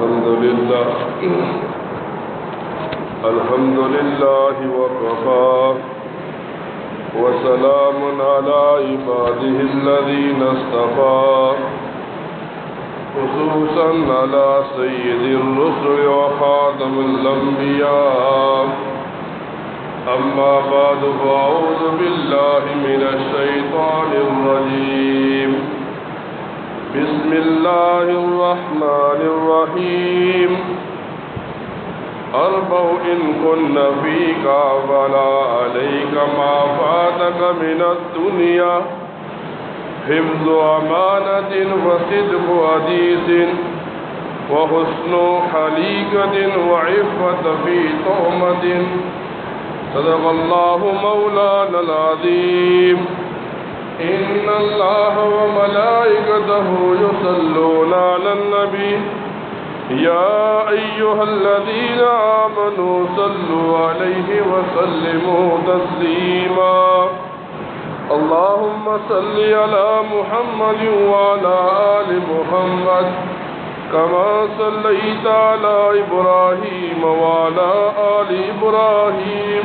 الحمد لله وكفى وسلام على عباده الذين اصطفى خصوصا على سيد الرسل وخاتم الأنبياء أما بعد فأعوذ بالله من الشيطان الرجيم بسم الله الرحمن الرحيم أربع إن كن فيك فلا عليك ما فاتك من الدنيا حفظ أمانة وصدق حديث وحسن خليقة وعفة في تهمة صدق الله مولانا العظيم إن الله وملائكته يصلون على النبي يا أيها الذين آمنوا صلوا عليه وسلموا تسليما اللهم صل على محمد وعلى آل محمد كما صليت على إبراهيم وعلى آل إبراهيم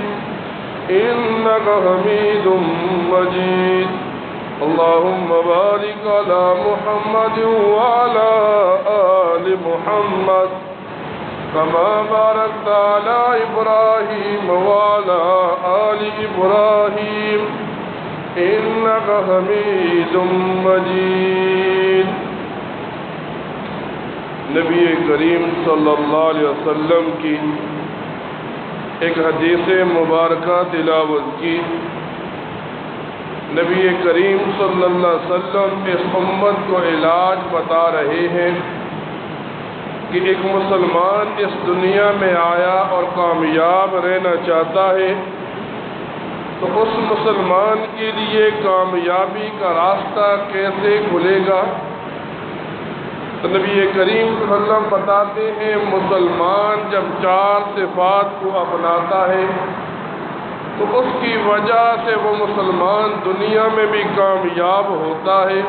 إنك حميد مجيد اللهم بارك على محمد وعلى آل محمد كما باركت على إبراهيم وعلى آل إبراهيم إنك حميد مجيد نبی کریم صلی اللہ علیہ وسلم کی ایک حدیث مبارکہ تلاوت کی۔ نبی کریم صلی اللہ علیہ وسلم اس امت کو علاج بتا رہے ہیں کہ ایک مسلمان اس دنیا میں آیا اور کامیاب رہنا چاہتا ہے تو اس مسلمان کے لیے کامیابی کا راستہ کیسے کھلے گا؟ تو نبی کریم صلی اللہ علیہ وسلم بتاتے ہیں مسلمان جب چار صفات کو اپناتا ہے تو اس کی وجہ سے وہ مسلمان دنیا میں بھی کامیاب ہوتا ہے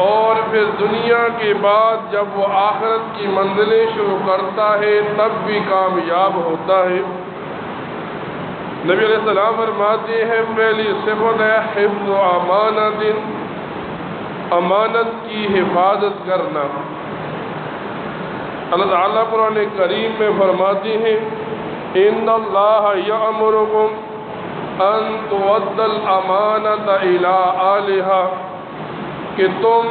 اور پھر دنیا کے بعد جب وہ آخرت کی منزلیں شروع کرتا ہے تب بھی کامیاب ہوتا ہے۔ نبی علیہ السلام فرماتے ہیں پہلی صفت ہے حفظ و امانت، امانت کی حفاظت کرنا۔ اللہ تعالیٰ قرآن کریم میں فرماتے ہیں ان اللہ یأمرکم ان تؤدوا الامانۃ الی اہلہا، کہ تم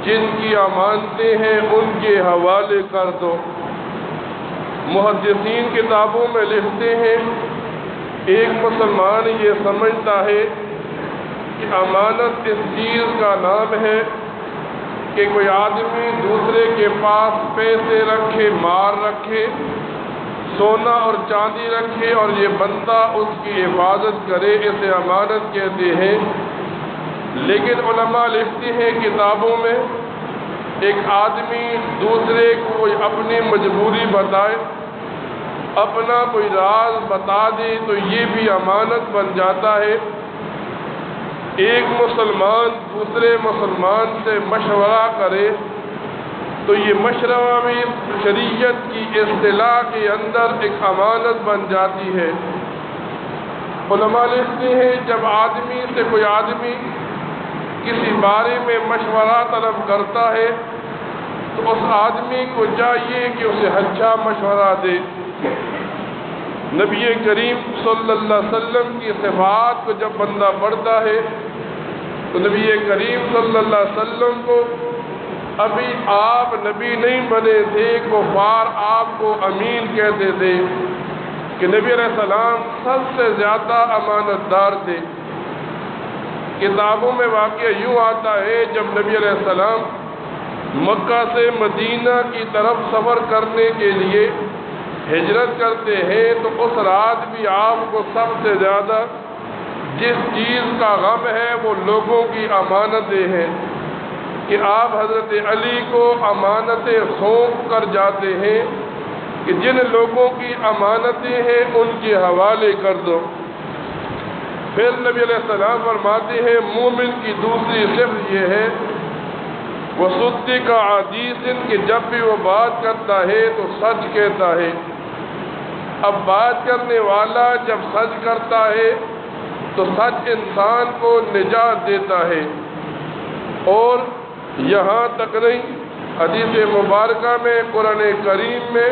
جن کی امانتیں ہیں ان کے حوالے کر دو۔ محدثین کتابوں میں لکھتے ہیں ایک مسلمان یہ سمجھتا ہے کہ امانت اس چیز کا نام ہے کہ کوئی آدمی دوسرے کے پاس پیسے رکھے، مال رکھے، سونا اور چاندی رکھے اور یہ بندہ اس کی حفاظت کرے، اسے امانت کہتے ہیں۔ لیکن علماء لکھتے ہیں کتابوں میں ایک آدمی دوسرے کو اپنی مجبوری بتائے، اپنا کوئی راز بتا دے تو یہ بھی امانت بن جاتا ہے۔ ایک مسلمان دوسرے مسلمان سے مشورہ کرے تو یہ مشورہ بھی شریعت کی اصطلاح کے اندر ایک امانت بن جاتی ہے۔ علماء لکھتے ہیں جب آدمی سے کوئی آدمی کسی بارے میں مشورہ طلب کرتا ہے تو اس آدمی کو چاہیے کہ اسے اچھا مشورہ دے۔ نبی کریم صلی اللہ علیہ وسلم کی صفات کو جب بندہ پڑھتا ہے تو نبی کریم صلی اللہ علیہ وسلم کو ابھی آپ نبی نہیں بنے تھے، کفار آپ کو امین کہتے تھے کہ نبی علیہ السلام سب سے زیادہ امانت دار تھے۔ کتابوں میں واقعہ یوں آتا ہے جب نبی علیہ السلام مکہ سے مدینہ کی طرف سفر کرنے کے لیے ہجرت کرتے ہیں تو اس رات بھی آپ کو سب سے زیادہ جس چیز کا غم ہے وہ لوگوں کی امانتیں ہیں کہ آپ حضرت علی کو امانتیں سونپ کر جاتے ہیں کہ جن لوگوں کی امانتیں ہیں ان کے حوالے کر دو۔ پھر نبی علیہ السلام فرماتے ہیں مومن کی دوسری صفت یہ ہے وصدق حدیث کہ جب بھی وہ بات کرتا ہے تو سچ کہتا ہے۔ اب بات کرنے والا جب سچ کرتا ہے تو سچ انسان کو نجات دیتا ہے۔ اور یہاں تک نہیں، حدیث مبارکہ میں قرآن کریم میں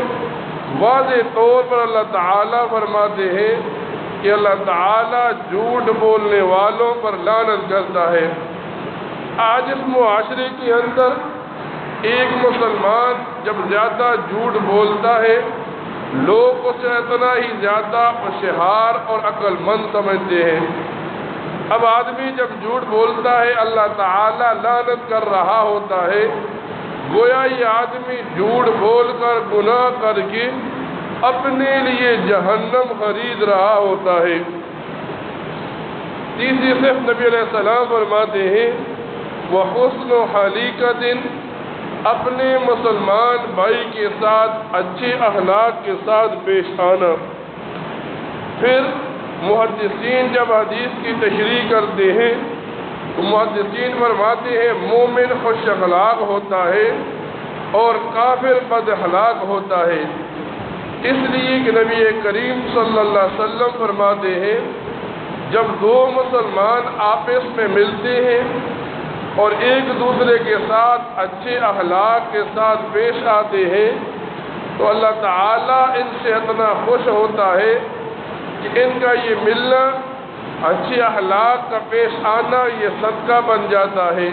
واضح طور پر اللہ تعالیٰ فرماتے ہیں کہ اللہ تعالیٰ جھوٹ بولنے والوں پر لعنت کرتا ہے۔ آج اس معاشرے کے اندر ایک مسلمان جب زیادہ جھوٹ بولتا ہے، لوگ اسے اتنا ہی زیادہ ہوشیار اور عقل مند سمجھتے ہیں۔ اب آدمی جب جھوٹ بولتا ہے اللہ تعالیٰ لعنت کر رہا ہوتا ہے، گویا یہ آدمی جھوٹ بول کر گناہ کر کے اپنے لیے جہنم خرید رہا ہوتا ہے۔ تیسری صفت نبی علیہ السلام فرماتے ہیں وَحُسْنُ حَلِيقَةٍ، اپنے مسلمان بھائی کے ساتھ اچھے اخلاق کے ساتھ پیش آنا۔ پھر محدثین جب حدیث کی تشریح کرتے ہیں تو محدثین فرماتے ہیں مومن خوش اخلاق ہوتا ہے اور کافر بد اخلاق ہوتا ہے، اس لیے کہ نبی کریم صلی اللہ علیہ وسلم فرماتے ہیں جب دو مسلمان آپس میں ملتے ہیں اور ایک دوسرے کے ساتھ اچھے اخلاق کے ساتھ پیش آتے ہیں تو اللہ تعالیٰ ان سے اتنا خوش ہوتا ہے کہ ان کا یہ ملنا، اچھے اخلاق کا پیش آنا یہ صدقہ بن جاتا ہے۔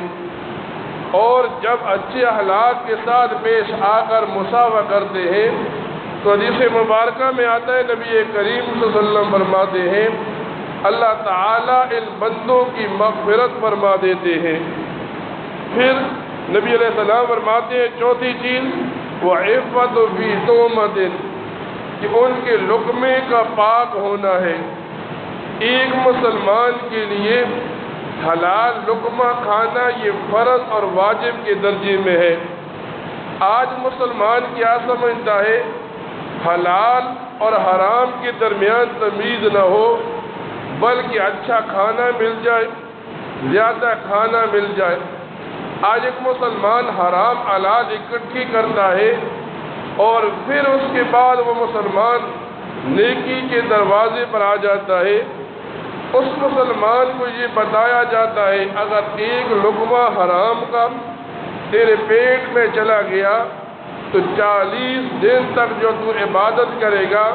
اور جب اچھے اخلاق کے ساتھ پیش آ کر مساوہ کرتے ہیں تو حدیث مبارکہ میں آتا ہے نبی کریم صلی اللہ علیہ وسلم فرماتے ہیں اللہ تعالیٰ ان بندوں کی مغفرت فرما دیتے ہیں۔ پھر نبی علیہ السلام فرماتے ہیں چوتھی چیز وعفت فی تہمۃ، کہ ان کے لقمے کا پاک ہونا ہے۔ ایک مسلمان کے لیے حلال لقمہ کھانا یہ فرض اور واجب کے درجے میں ہے۔ آج مسلمان کیا سمجھتا ہے حلال اور حرام کے درمیان تمیز نہ ہو، بلکہ اچھا کھانا مل جائے، زیادہ کھانا مل جائے۔ آج ایک مسلمان حرام حلال اکٹھی کرتا ہے اور پھر اس کے بعد وہ مسلمان نیکی کے دروازے پر آ جاتا ہے۔ اس مسلمان کو یہ بتایا جاتا ہے اگر ایک لقمہ حرام کا تیرے پیٹ میں چلا گیا تو 40 دن تک جو تو عبادت کرے گا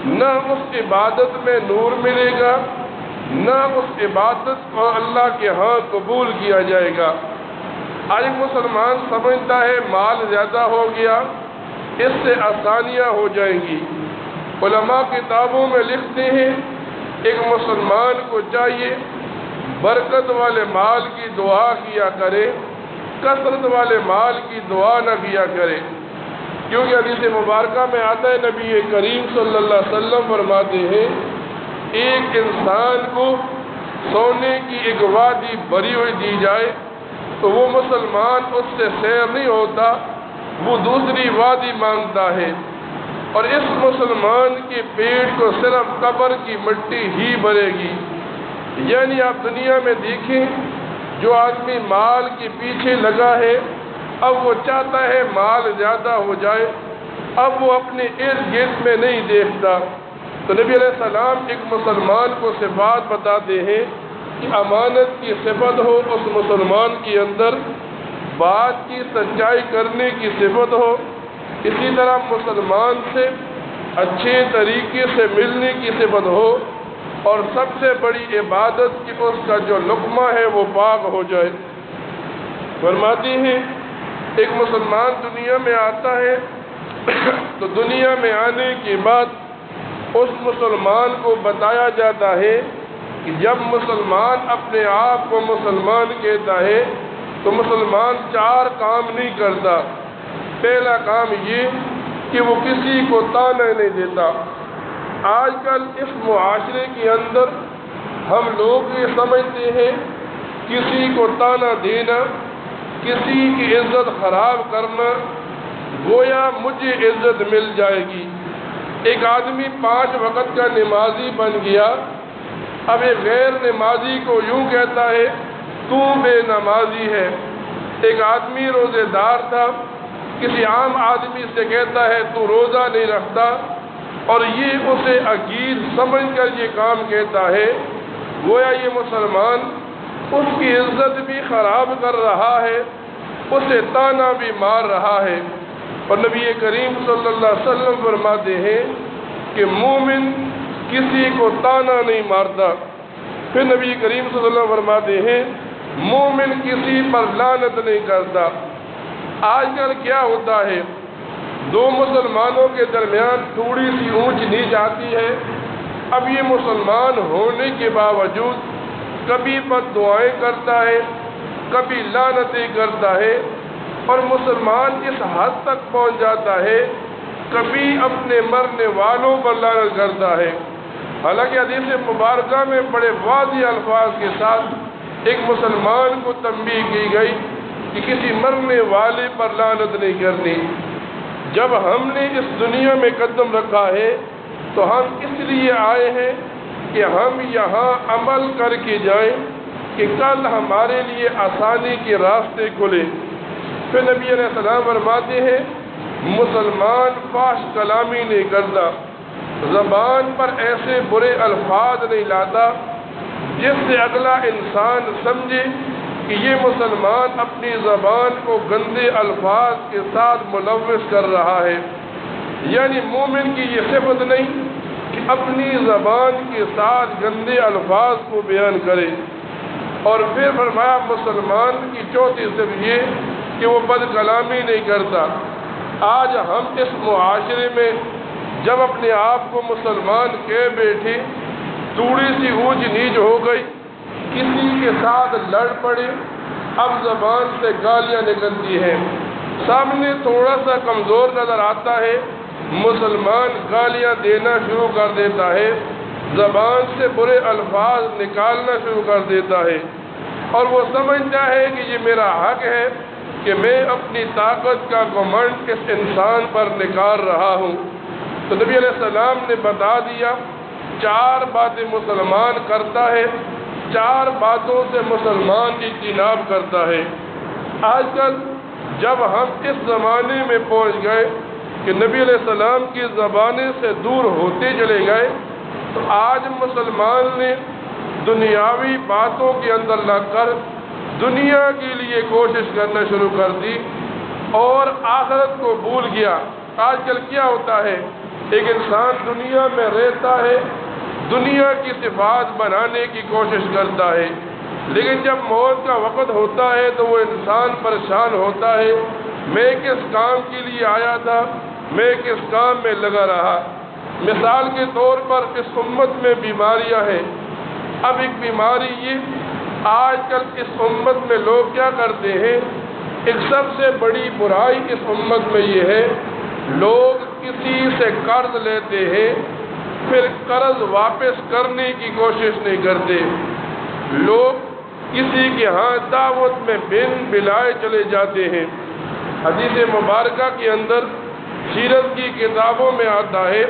نہ اس عبادت میں نور ملے گا، نہ اس عبادت کو اللہ کے ہاں قبول کیا جائے گا۔ آج ایک مسلمان سمجھتا ہے مال زیادہ ہو گیا اس سے آسانیاں ہو جائیں گی۔ علماء کتابوں میں لکھتے ہیں ایک مسلمان کو چاہیے برکت والے مال کی دعا کیا کرے، کثرت والے مال کی دعا نہ کیا کرے، کیونکہ حدیث مبارکہ میں آتا ہے نبی کریم صلی اللہ علیہ وسلم فرماتے ہیں ایک انسان کو سونے کی ایک وادی بھری ہوئی دی جائے تو وہ مسلمان اس سے سیر نہیں ہوتا، وہ دوسری وادی مانگتا ہے، اور اس مسلمان کے پیٹ کو صرف قبر کی مٹی ہی بھرے گی۔ یعنی آپ دنیا میں دیکھیں جو آدمی مال کے پیچھے لگا ہے اب وہ چاہتا ہے مال زیادہ ہو جائے، اب وہ اپنے ارد گرد میں نہیں دیکھتا۔ تو نبی علیہ السلام ایک مسلمان کو صفات بتاتے ہیں کہ امانت کی صفت ہو اس مسلمان کے اندر، بات کی سچائی کرنے کی صفت ہو، اسی طرح مسلمان سے اچھے طریقے سے ملنے کی صفت ہو، اور سب سے بڑی عبادت کہ اس کا جو لقمہ ہے وہ پاک ہو جائے۔ فرماتے ہیں ایک مسلمان دنیا میں آتا ہے تو دنیا میں آنے کے بعد اس مسلمان کو بتایا جاتا ہے کہ جب مسلمان اپنے آپ کو مسلمان کہتا ہے تو مسلمان 4 کام نہیں کرتا۔ پہلا کام یہ کہ وہ کسی کو طعنہ نہیں دیتا۔ آج کل اس معاشرے کے اندر ہم لوگ یہ سمجھتے ہیں کسی کو طعنہ دینا، کسی کی عزت خراب کرنا، گویا مجھے عزت مل جائے گی۔ ایک آدمی 5 وقت کا نمازی بن گیا، اب ایک غیر نمازی کو یوں کہتا ہے تو بے نمازی ہے، ایک آدمی روزے دار تھا، کسی عام آدمی سے کہتا ہے تو روزہ نہیں رکھتا، اور یہ اسے عقید سمجھ کر یہ کام کہتا ہے، گویا یہ مسلمان اس کی عزت بھی خراب کر رہا ہے، اسے طعنہ بھی مار رہا ہے۔ اور نبی کریم صلی اللہ علیہ وسلم فرماتے ہیں کہ مومن کسی کو طعنہ نہیں مارتا۔ پھر نبی کریم صلی اللہ علیہ وسلم فرماتے ہیں مومن کسی پر لعنت نہیں کرتا۔ آج کل کیا ہوتا ہے، دو مسلمانوں کے درمیان تھوڑی سی اونچ نیچ آتی ہے، اب یہ مسلمان ہونے کے باوجود کبھی بد دعائیں کرتا ہے، کبھی لعنتیں کرتا ہے، اور مسلمان اس حد تک پہنچ جاتا ہے کبھی اپنے مرنے والوں پر لعنت کرتا ہے۔ حالانکہ حدیث مبارکہ میں بڑے واضح الفاظ کے ساتھ ایک مسلمان کو تنبیہ کی گئی کہ کسی مرنے والے پر لعنت نہیں کرنی۔ جب ہم نے اس دنیا میں قدم رکھا ہے تو ہم اس لیے آئے ہیں کہ ہم یہاں عمل کر کے جائیں کہ کل ہمارے لیے آسانی کے راستے کھلے۔ پھر نبی علیہ السلام فرماتے ہیں مسلمان فحش کلامی نہیں کرتا، زبان پر ایسے برے الفاظ نہیں لاتا جس سے اگلا انسان سمجھے کہ یہ مسلمان اپنی زبان کو گندے الفاظ کے ساتھ ملوث کر رہا ہے۔ یعنی مومن کی یہ صفت نہیں کہ اپنی زبان کے ساتھ گندے الفاظ کو بیان کرے۔ اور پھر فرمایا مسلمان کی چوتھی صفت یہ کہ وہ بد کلامی نہیں کرتا۔ آج ہم اس معاشرے میں جب اپنے آپ کو مسلمان کہہ بیٹھے، تھوڑی سی اونچ نیچ ہو گئی، کسی کے ساتھ لڑ پڑے، اب زبان سے گالیاں نکلتی ہیں، سامنے تھوڑا سا کمزور نظر آتا ہے، مسلمان گالیاں دینا شروع کر دیتا ہے، زبان سے برے الفاظ نکالنا شروع کر دیتا ہے، اور وہ سمجھتا ہے کہ یہ میرا حق ہے کہ میں اپنی طاقت کا گھمنڈ اس انسان پر نکال رہا ہوں۔ تو نبی علیہ السلام نے بتا دیا 4 باتیں مسلمان کرتا ہے، 4 باتوں سے مسلمان اجتناب کرتا ہے۔ آج کل جب ہم اس زمانے میں پہنچ گئے کہ نبی علیہ السلام کی زبانیں سے دور ہوتے چلے گئے، تو آج مسلمان نے دنیاوی باتوں کے اندر لگ کر دنیا کے لیے کوشش کرنا شروع کر دی اور آخرت کو بھول گیا۔ آج کل کیا ہوتا ہے، ایک انسان دنیا میں رہتا ہے، دنیا کی صفات بنانے کی کوشش کرتا ہے، لیکن جب موت کا وقت ہوتا ہے تو وہ انسان پریشان ہوتا ہے، میں کس کام کے لیے آیا تھا، میں کس کام میں لگا رہا۔ مثال کے طور پر اس امت میں بیماریاں ہیں۔ اب ایک بیماری یہ آج کل اس امت میں لوگ کیا کرتے ہیں، ایک سب سے بڑی برائی اس امت میں یہ ہے، لوگ کسی سے قرض لیتے ہیں، پھر قرض واپس کرنے کی کوشش نہیں کرتے۔ لوگ کسی کے ہاں دعوت میں بن بلائے چلے جاتے ہیں۔ حدیث مبارکہ کے اندر سیرت کی کتابوں میں آتا ہے،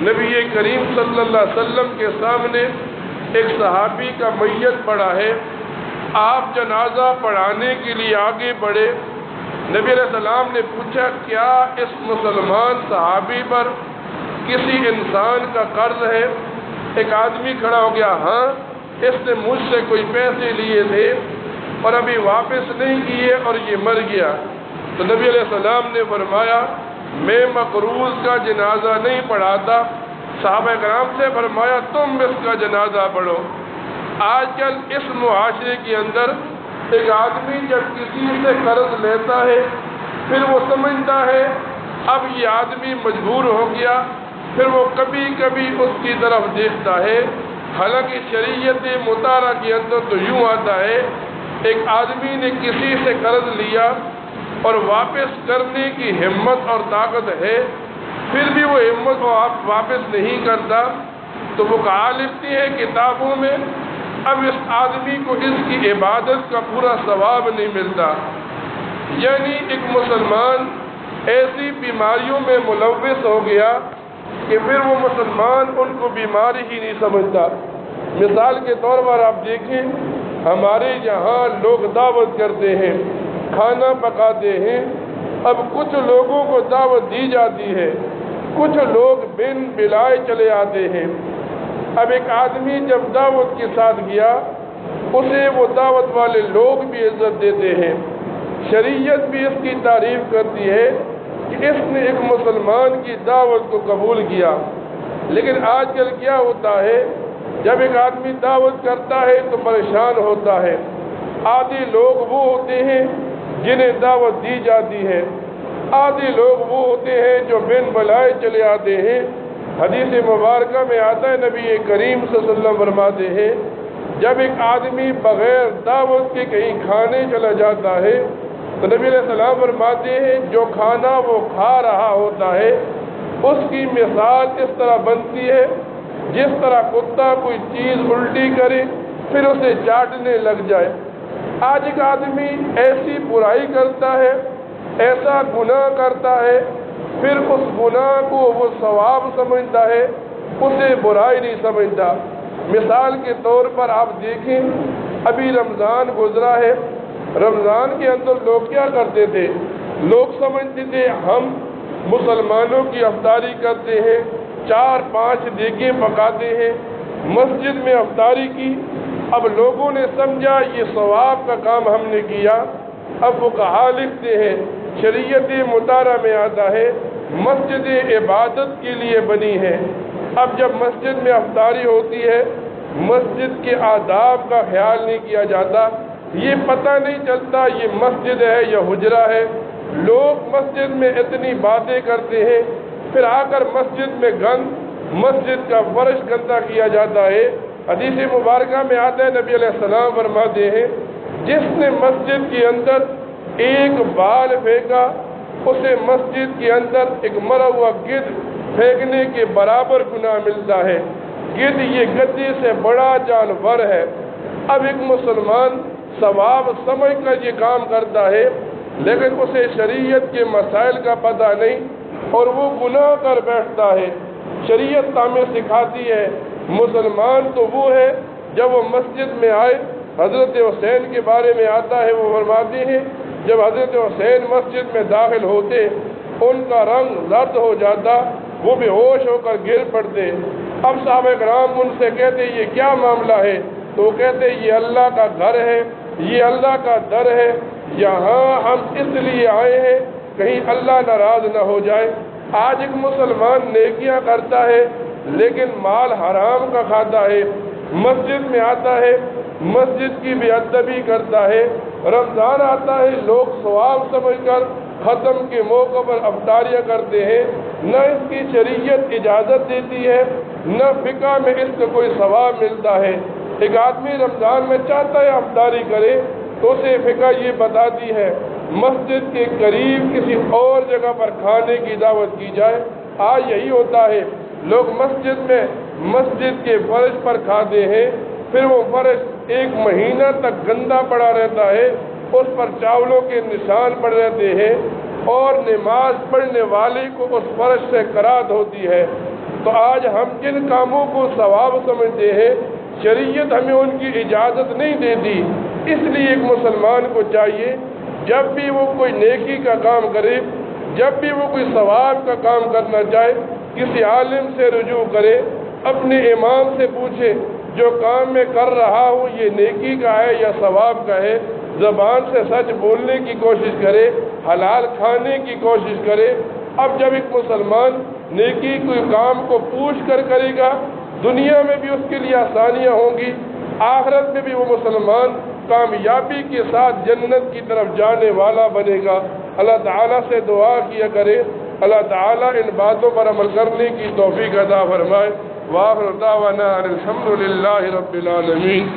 نبی کریم صلی اللہ علیہ وسلم کے سامنے ایک صحابی کا میت پڑا ہے، آپ جنازہ پڑھانے کے لیے آگے بڑھے، نبی علیہ السلام نے پوچھا کیا اس مسلمان صحابی پر کسی انسان کا قرض ہے؟ ایک آدمی کھڑا ہو گیا، ہاں اس نے مجھ سے کوئی پیسے لیے تھے اور ابھی واپس نہیں کیے اور یہ مر گیا۔ تو نبی علیہ السلام نے فرمایا میں مقروض کا جنازہ نہیں پڑھاتا۔ صحابہ کرام سے فرمایا تم اس کا جنازہ پڑھو۔ آج کل اس معاشرے کے اندر ایک آدمی جب کسی سے قرض لیتا ہے، پھر وہ سمجھتا ہے اب یہ آدمی مجبور ہو گیا، پھر وہ کبھی کبھی اس کی طرف دیکھتا ہے۔ حالانکہ شریعت مطالعہ کے اندر تو یوں آتا ہے، ایک آدمی نے کسی سے قرض لیا اور واپس کرنے کی ہمت اور طاقت ہے، پھر بھی وہ ہمت واپس نہیں کرتا، تو وہ کہا لکھتی ہے کتابوں میں اب اس آدمی کو اس کی عبادت کا پورا ثواب نہیں ملتا۔ یعنی ایک مسلمان ایسی بیماریوں میں ملوث ہو گیا کہ پھر وہ مسلمان ان کو بیماری ہی نہیں سمجھتا۔ مثال کے طور پر آپ دیکھیں، ہمارے یہاں لوگ دعوت کرتے ہیں، کھانا پکاتے ہیں۔ اب کچھ لوگوں کو دعوت دی جاتی ہے، کچھ لوگ بن بلائے چلے آتے ہیں۔ اب ایک آدمی جب دعوت کے ساتھ گیا، اسے وہ دعوت والے لوگ بھی عزت دیتے ہیں، شریعت بھی اس کی تعریف کرتی ہے کہ اس نے ایک مسلمان کی دعوت کو قبول کیا۔ لیکن آج کل کیا ہوتا ہے، جب ایک آدمی دعوت کرتا ہے تو پریشان ہوتا ہے۔ آدھی لوگ وہ ہوتے ہیں جنہیں دعوت دی جاتی ہے، آدھی لوگ وہ ہوتے ہیں جو بن بلائے چلے آتے ہیں۔ حدیث مبارکہ میں آتا ہے، نبی کریم صلی اللہ علیہ وسلم فرماتے ہیں جب ایک آدمی بغیر دعوت کے کہیں کھانے چلا جاتا ہے تو نبی علیہ السلام فرماتے ہیں جو کھانا وہ کھا رہا ہوتا ہے اس کی مثال اس طرح بنتی ہے جس طرح کتا کوئی چیز الٹی کرے پھر اسے چاٹنے لگ جائے۔ آج ایک آدمی ایسی برائی کرتا ہے، ایسا گناہ کرتا ہے، پھر اس گناہ کو وہ ثواب سمجھتا ہے، اسے برائی نہیں سمجھتا۔ مثال کے طور پر آپ دیکھیں، ابھی رمضان گزرا ہے، رمضان کے اندر لوگ کیا کرتے تھے؟ لوگ سمجھتے تھے ہم مسلمانوں کی افطاری کرتے ہیں، 4-5 دیگیں پکاتے ہیں، مسجد میں افطاری کی۔ اب لوگوں نے سمجھا یہ ثواب کا کام ہم نے کیا۔ اب فقہا لکھتے ہیں، شریعت مطالعہ میں آتا ہے مسجد عبادت کے لیے بنی ہے۔ اب جب مسجد میں افطاری ہوتی ہے، مسجد کے آداب کا خیال نہیں کیا جاتا، یہ پتہ نہیں چلتا یہ مسجد ہے یا حجرہ ہے۔ لوگ مسجد میں اتنی باتیں کرتے ہیں، پھر آ کر مسجد میں مسجد کا فرش گندہ کیا جاتا ہے۔ حدیث مبارکہ میں آتا ہے، نبی علیہ السلام فرماتے ہیں جس نے مسجد کے اندر ایک بال پھینکا اسے مسجد کے اندر ایک مرا ہوا گدھ پھینکنے کے برابر گناہ ملتا ہے۔ گدھ یہ گدے سے بڑا جانور ہے۔ اب ایک مسلمان ثواب سمجھ کر یہ کام کرتا ہے، لیکن اسے شریعت کے مسائل کا پتہ نہیں اور وہ گناہ کر بیٹھتا ہے۔ شریعت ہمیں سکھاتی ہے مسلمان تو وہ ہے جب وہ مسجد میں آئے۔ حضرت حسین کے بارے میں آتا ہے، وہ فرماتے ہیں جب حضرت حسین مسجد میں داخل ہوتے ان کا رنگ زرد ہو جاتا، وہ بے ہوش ہو کر گر پڑتے۔ اب صحابہ کرام ان سے کہتے یہ کیا معاملہ ہے؟ تو وہ کہتے یہ اللہ کا گھر ہے، یہ اللہ کا در ہے، یہاں ہم اس لیے آئے ہیں کہیں اللہ ناراض نہ ہو جائے۔ آج ایک مسلمان نیکیاں کرتا ہے لیکن مال حرام کا کھاتا ہے، مسجد میں آتا ہے، مسجد کی بے ادبی کرتا ہے۔ رمضان آتا ہے، لوگ ثواب سمجھ کر ختم کے موقع پر افطاریاں کرتے ہیں، نہ اس کی شریعت اجازت دیتی ہے، نہ فقہ میں اس کا کوئی ثواب ملتا ہے۔ ایک آدمی رمضان میں چاہتا ہے افطاری کرے تو اسے فقہ یہ بتاتی ہے مسجد کے قریب کسی اور جگہ پر کھانے کی دعوت کی جائے۔ آج یہی ہوتا ہے، لوگ مسجد کے فرش پر کھاتے ہیں، پھر وہ فرش 1 مہینہ تک گندا پڑا رہتا ہے، اس پر چاولوں کے نشان پڑ رہتے ہیں اور نماز پڑھنے والے کو اس فرش سے کراہت ہوتی ہے۔ تو آج ہم جن کاموں کو ثواب سمجھتے ہیں، شریعت ہمیں ان کی اجازت نہیں دیتی۔ اس لیے ایک مسلمان کو چاہیے جب بھی وہ کوئی نیکی کا کام کرے، جب بھی وہ کوئی ثواب کا کام کرنا چاہے، کسی عالم سے رجوع کرے، اپنے امام سے پوچھے جو کام میں کر رہا ہوں یہ نیکی کا ہے یا ثواب کا ہے، زبان سے سچ بولنے کی کوشش کرے، حلال کھانے کی کوشش کرے۔ اب جب ایک مسلمان نیکی کوئی کام کو پوچھ کر کرے گا، دنیا میں بھی اس کے لیے آسانیاں ہوں گی، آخرت میں بھی وہ مسلمان کامیابی کے ساتھ جنت کی طرف جانے والا بنے گا۔ اللہ تعالیٰ سے دعا کیا کرے، اللہ تعالیٰ ان باتوں پر عمل کرنے کی توفیق عطا فرمائے۔ وآخر دعوانا ان الحمد للہ رب العالمین۔